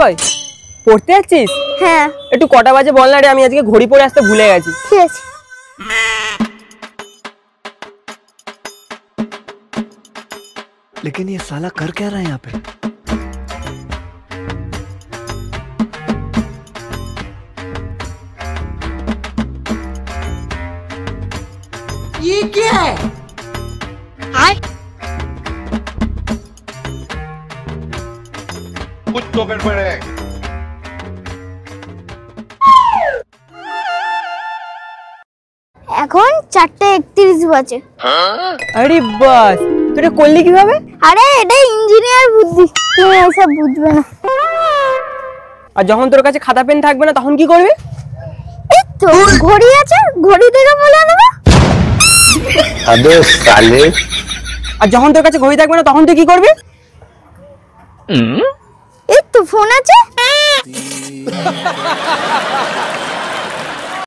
বিজয় পড়তে যাচ্ছিস? হ্যাঁ। একটু কটা বাজে বল না রে, আমি আজকে ঘড়ি পরে আসতে ভুলে গেছি। ঠিক আছে। लेकिन ये साला कर क्या रहा है यहाँ पे? ये क्या है? कुछ तो गड़बड़ है। এখন 4:31 বাজে। আরে বাস, তুই এটা করলি কিভাবে? আরে এটা ইঞ্জিনিয়ার বুদ্ধি, তুমি এসব বুঝবে না। আর যখন তোর কাছে খাতা পেন থাকবে না তখন কি করবি? এই তো ঘড়ি আছে, ঘড়ি থেকে বলে নেব। अबे साले। আর যখন তোর কাছে ঘড়ি থাকবে না তখন তুই কি করবি? এই তো ফোন আছে।